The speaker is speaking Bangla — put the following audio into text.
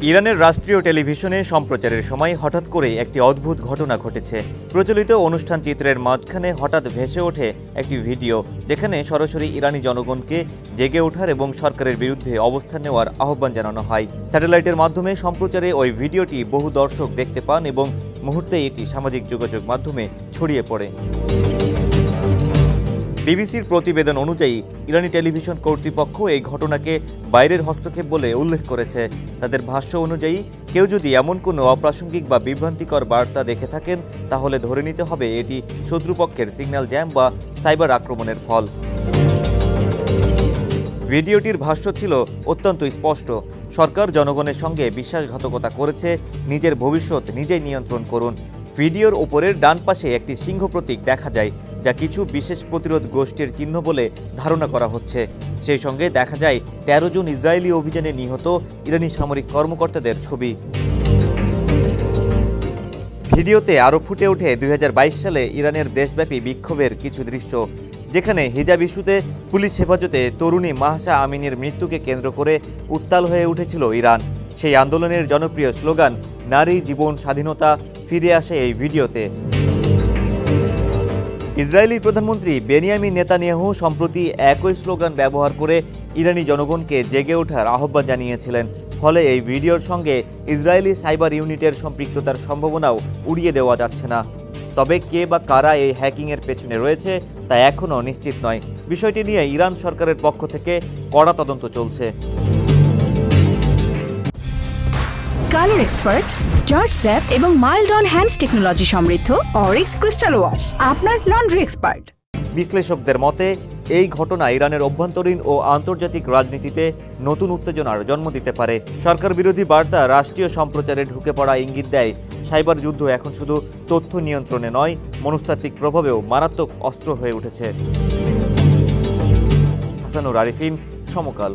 ইরানের রাষ্ট্রীয় টেলিভিশনে সম্প্রচারের সময় হঠাৎ করে একটি অদ্ভুত ঘটনা ঘটেছে। প্রচলিত অনুষ্ঠান চিত্রের মাঝখানে হঠাৎ ভেসে ওঠে একটি ভিডিও, যেখানে সরাসরি ইরানি জনগণকে জেগে ওঠার এবং সরকারের বিরুদ্ধে অবস্থান নেওয়ার আহ্বান জানানো হয়। স্যাটেলাইটের মাধ্যমে সম্প্রচারে ওই ভিডিওটি বহু দর্শক দেখতে পান এবং মুহূর্তেই এটি সামাজিক যোগাযোগ মাধ্যমে ছড়িয়ে পড়ে। বিবিসির প্রতিবেদন অনুযায়ী ইরানি টেলিভিশন কর্তৃপক্ষ এই ঘটনাকে বাইরের হস্তক্ষেপ বলে উল্লেখ করেছে। তাদের ভাষ্য অনুযায়ী কেউ যদি এমন কোনো অপ্রাসঙ্গিক বা বিভ্রান্তিকর বার্তা দেখে থাকেন, তাহলে ধরে নিতে হবে এটি শত্রুপক্ষের সিগন্যাল জ্যাম বা সাইবার আক্রমণের ফল। ভিডিওটির ভাষ্য ছিল অত্যন্ত স্পষ্ট: সরকার জনগণের সঙ্গে বিশ্বাসঘাতকতা করেছে, নিজের ভবিষ্যৎ নিজেই নিয়ন্ত্রণ করুন। ভিডিওর ওপরের ডান পাশে একটি সিংহ প্রতীক দেখা যায়, যা কিছু বিশেষ প্রতিরোধ গোষ্ঠীর চিহ্ন বলে ধারণা করা হচ্ছে। সেই সঙ্গে দেখা যায় ১৩ জন ইসরায়েলি অভিযানে নিহত ইরানি সামরিক কর্মকর্তাদের ছবি। ভিডিওতে আরও ফুটে ওঠে ২০২২ সালে ইরানের দেশব্যাপী বিক্ষোভের কিছু দৃশ্য, যেখানে হিজাব ইস্যুতে পুলিশ হেফাজতে তরুণী মাহসা আমিনের মৃত্যুকে কেন্দ্র করে উত্তাল হয়ে উঠেছিল ইরান। সেই আন্দোলনের জনপ্রিয় স্লোগান নারী জীবন স্বাধীনতা ফিরে আসে এই ভিডিওতে। ইসরায়েলি প্রধানমন্ত্রী বেনিয়ামিন নেতানিয়াহু সম্প্রতি একই স্লোগান ব্যবহার করে ইরানি জনগণকে জেগে ওঠার আহ্বান জানিয়েছিলেন। ফলে এই ভিডিওর সঙ্গে ইসরায়েলি সাইবার ইউনিটের সম্পৃক্ততার সম্ভাবনাও উড়িয়ে দেওয়া যাচ্ছে না। তবে কে বা কারা এই হ্যাকিংয়ের পেছনে রয়েছে তা এখনও নিশ্চিত নয়। বিষয়টি নিয়ে ইরান সরকারের পক্ষ থেকে কড়া তদন্ত চলছে। কালার এক্সপার্ট, জর্জ স্যাপ এবং মাইল্ড অন হ্যান্ডস টেকনোলজি সমৃদ্ধ অরিক্স ক্রিস্টাল ওয়াশ আপনার লন্ড্রি এক্সপার্ট। বিশ্লেষকদের মতে এই ঘটনা ইরানের অভ্যন্তরীণ ও আন্তর্জাতিক রাজনীতিতে নতুন উত্তেজনার জন্ম দিতে পারে। সরকার বিরোধী বার্তা রাষ্ট্রীয় সম্প্রচারে ঢুকে পড়া ইঙ্গিত দেয় সাইবার যুদ্ধ এখন শুধু তথ্য নিয়ন্ত্রণে নয়, মনস্তাত্ত্বিক প্রভাবেও মারাত্মক অস্ত্র হয়ে উঠেছে। হাসানুর আরিফিন, সমকাল।